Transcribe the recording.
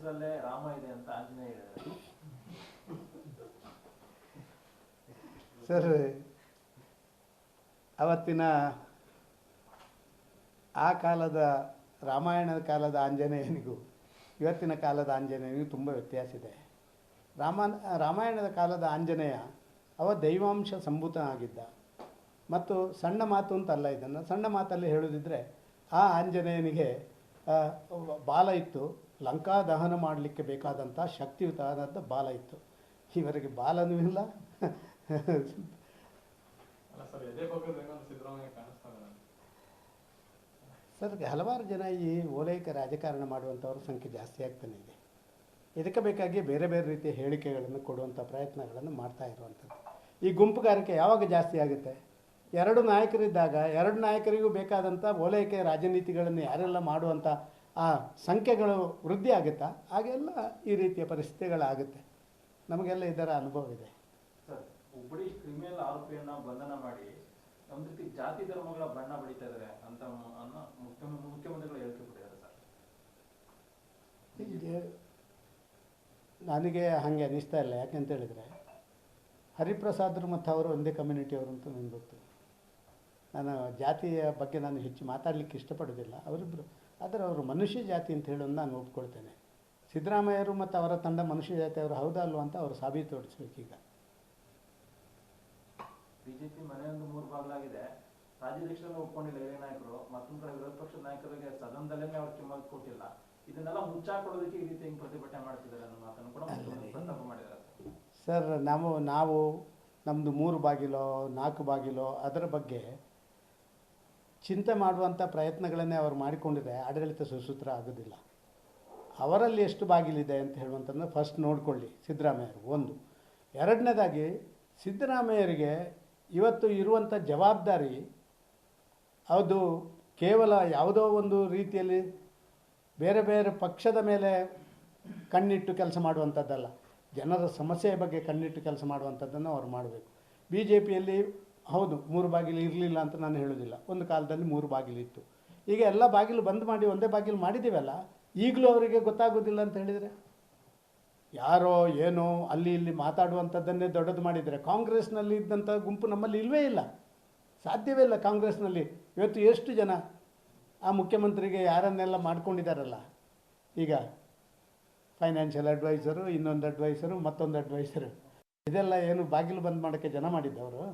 ಹೆಸರಲ್ಲೇ ರಾಮ ಇದೆ ಅಂತ ಆಂಜನೇಯ ಹೇಳಿದ್ದಾರೆ. ಸರ್, ಅವತ್ತಿನ ಆ ಕಾಲದ ರಾಮಾಯಣದ ಕಾಲದ ಆಂಜನೇಯನಿಗೂ ಇವತ್ತಿನ ಕಾಲದ ಆಂಜನೇಯನಿಗೂ ತುಂಬ ವ್ಯತ್ಯಾಸ ಇದೆ. ರಾಮಾಯಣದ ಕಾಲದ ಆಂಜನೇಯ ದೈವಾಂಶ ಸಂಭೂತನಾಗಿದ್ದ. ಮತ್ತು ಸಣ್ಣ ಮಾತು ಅಂತಲ್ಲ, ಇದನ್ನು ಸಣ್ಣ ಮಾತಲ್ಲಿ ಹೇಳೋದಿದ್ದರೆ ಆ ಆಂಜನೇಯನಿಗೆ ಬಾಲ ಇತ್ತು, ಲಂಕಾ ದಹನ ಮಾಡಲಿಕ್ಕೆ ಬೇಕಾದಂಥ ಶಕ್ತಿಯುತವಾದಂಥ ಬಾಲ ಇತ್ತು. ಇವರಿಗೆ ಬಾಲನೂ ಇಲ್ಲ. ಸರ್, ಹಲವಾರು ಜನ ಈ ಓಲೈಕ ರಾಜಕಾರಣ ಮಾಡುವಂಥವ್ರ ಸಂಖ್ಯೆ ಜಾಸ್ತಿ ಆಗ್ತಾನೆ ಇದೆ. ಇದಕ್ಕೆ ಬೇಕಾಗಿ ಬೇರೆ ಬೇರೆ ರೀತಿಯ ಹೇಳಿಕೆಗಳನ್ನು ಕೊಡುವಂಥ ಪ್ರಯತ್ನಗಳನ್ನು ಮಾಡ್ತಾ ಇರುವಂಥದ್ದು. ಈ ಗುಂಪುಗಾರಿಕೆ ಯಾವಾಗ ಜಾಸ್ತಿ ಆಗುತ್ತೆ? ಎರಡು ನಾಯಕರಿದ್ದಾಗ ಎರಡು ನಾಯಕರಿಗೂ ಬೇಕಾದಂಥ ಓಲೈಕೆ ರಾಜನೀತಿಗಳನ್ನು ಯಾರೆಲ್ಲ ಮಾಡುವಂಥ ಆ ಸಂಖ್ಯೆಗಳು ವೃದ್ಧಿ ಆಗುತ್ತಾ ಹಾಗೆಲ್ಲ ಈ ರೀತಿಯ ಪರಿಸ್ಥಿತಿಗಳಾಗುತ್ತೆ. ನಮಗೆಲ್ಲ ಇದರ ಅನುಭವ ಇದೆ. ಸರ್, ಹುಬ್ಬಳ್ಳಿ ಕ್ರಿಮಿನಲ್ ಆರೋಪಿಯನ್ನ ಬಂಧನ ಮಾಡಿ ಒಂದು ರೀತಿ ಜಾತಿ ಧರ್ಮಗಳ ಬಣ್ಣ ಬಳಿತಾ ಇದ್ದಾರೆ ಅಂತ ಮುಖ್ಯಮಂತ್ರಿಗಳು ಹೇಳಿಕೆ ಕೊಟ್ಟಿದ್ದಾರೆ ಸರ್. ನನಗೆ ಹಾಗೆ ಅನ್ನಿಸ್ತಾ ಇಲ್ಲ. ಯಾಕೆಂತ ಹೇಳಿದರೆ ಹರಿಪ್ರಸಾದರು ಮತ್ತು ಅವರು ಒಂದೇ ಕಮ್ಯುನಿಟಿಯವರು ಅಂತ ನನಗೆ ಗೊತ್ತು. ನಾನು ಜಾತಿಯ ಬಗ್ಗೆ ನಾನು ಹೆಚ್ಚು ಮಾತಾಡಲಿಕ್ಕೆ ಇಷ್ಟಪಡೋದಿಲ್ಲ. ಅವರಿಬ್ಬರು ಆದರೆ ಅವರು ಮನುಷ್ಯ ಜಾತಿ ಅಂತ ಹೇಳೋದು ನಾನು ಒಪ್ಕೊಳ್ತೇನೆ. ಸಿದ್ದರಾಮಯ್ಯರು ಮತ್ತು ಅವರ ತಂಡ ಮನುಷ್ಯ ಜಾತಿಯವರು ಹೌದಾ ಅಲ್ವ ಅಂತ ಅವರು ಸಾಬೀತುಪಡಿಸ್ಬೇಕೀಗ. ಬಿಜೆಪಿ ಮನೆಯೊಂದು ಮೂರು ಭಾಗಲಾಗಿದೆ. ರಾಜ್ಯಾಧ್ಯಕ್ಷರನ್ನು ಒಪ್ಕೊಂಡಿಲ್ಲ ಹಿರಿಯ ನಾಯಕರು, ಮತ್ತೊಂದು ಕಡೆ ವಿರೋಧ ಪಕ್ಷದ ನಾಯಕರಿಗೆ ಸದನದಲ್ಲೇ ಅವ್ರು ಕಿಮ್ಮತ್ತು ಕೊಟ್ಟಿಲ್ಲ. ಇದನ್ನೆಲ್ಲ ಮುಚ್ಚಾಕೊಡೋದಕ್ಕೆ ಈ ರೀತಿ ಪ್ರತಿಭಟನೆ ಮಾಡ್ತಿದ್ದಾರೆ ಅನ್ನೋ ಮಾತನ್ನು ಕೂಡ ಪ್ರಸ್ತಾಪ ಮಾಡಿದ್ದಾರೆ. ಸರ್, ನಾವು ನಮ್ಮದು 3 ಬಾಗಿಲೋ 4 ಬಾಗಿಲೋ ಅದರ ಬಗ್ಗೆ ಚಿಂತೆ ಮಾಡುವಂಥ ಪ್ರಯತ್ನಗಳನ್ನೇ ಅವರು ಮಾಡಿಕೊಂಡಿದ್ರೆ ಆಡಳಿತ ಸುಸೂತ್ರ ಆಗೋದಿಲ್ಲ. ಅವರಲ್ಲಿ ಎಷ್ಟು ಬಾಗಿಲಿದೆ ಅಂತ ಹೇಳುವಂಥದ್ದನ್ನು ಫಸ್ಟ್ ನೋಡಿಕೊಳ್ಳಿ ಸಿದ್ದರಾಮಯ್ಯರು. ಒಂದು. ಎರಡನೇದಾಗಿ ಸಿದ್ದರಾಮಯ್ಯರಿಗೆ ಇವತ್ತು ಇರುವಂಥ ಜವಾಬ್ದಾರಿ ಅದು ಕೇವಲ ಯಾವುದೋ ಒಂದು ರೀತಿಯಲ್ಲಿ ಬೇರೆ ಬೇರೆ ಪಕ್ಷದ ಮೇಲೆ ಕಣ್ಣಿಟ್ಟು ಕೆಲಸ ಮಾಡುವಂಥದ್ದಲ್ಲ, ಜನರ ಸಮಸ್ಯೆಯ ಬಗ್ಗೆ ಕಣ್ಣಿಟ್ಟು ಕೆಲಸ ಮಾಡುವಂಥದ್ದನ್ನು ಅವರು ಮಾಡಬೇಕು. ಬಿ ಜೆ ಪಿಯಲ್ಲಿ ಹೌದು 3 ಬಾಗಿಲು ಇರಲಿಲ್ಲ ಅಂತ ನಾನು ಹೇಳೋದಿಲ್ಲ. ಒಂದು ಕಾಲದಲ್ಲಿ 3 ಬಾಗಿಲಿತ್ತು. ಈಗ ಎಲ್ಲ ಬಾಗಿಲು ಬಂದ್ ಮಾಡಿ ಒಂದೇ ಬಾಗಿಲು ಮಾಡಿದ್ದೀವಲ್ಲ, ಈಗಲೂ ಅವರಿಗೆ ಗೊತ್ತಾಗೋದಿಲ್ಲ ಅಂತ ಹೇಳಿದರೆ ಯಾರೋ ಏನೋ ಅಲ್ಲಿ ಇಲ್ಲಿ ಮಾತಾಡುವಂಥದ್ದನ್ನೇ ದೊಡ್ಡದು ಮಾಡಿದರೆ. ಕಾಂಗ್ರೆಸ್ನಲ್ಲಿ ಇದ್ದಂಥ ಗುಂಪು ನಮ್ಮಲ್ಲಿ ಇಲ್ಲವೇ ಇಲ್ಲ, ಸಾಧ್ಯವೇ ಇಲ್ಲ. ಕಾಂಗ್ರೆಸ್ನಲ್ಲಿ ಇವತ್ತು ಎಷ್ಟು ಜನ ಆ ಮುಖ್ಯಮಂತ್ರಿಗೆ ಯಾರನ್ನೆಲ್ಲ ಮಾಡ್ಕೊಂಡಿದ್ದಾರಲ್ಲ, ಈಗ ಫೈನಾನ್ಷಿಯಲ್ ಅಡ್ವೈಸರು, ಇನ್ನೊಂದು ಅಡ್ವೈಸರು, ಮತ್ತೊಂದು ಅಡ್ವೈಸರು, ಇದೆಲ್ಲ ಏನು ಬಾಗಿಲು ಬಂದ್ ಮಾಡೋಕ್ಕೆ ಜನ ಮಾಡಿದ್ದವರು?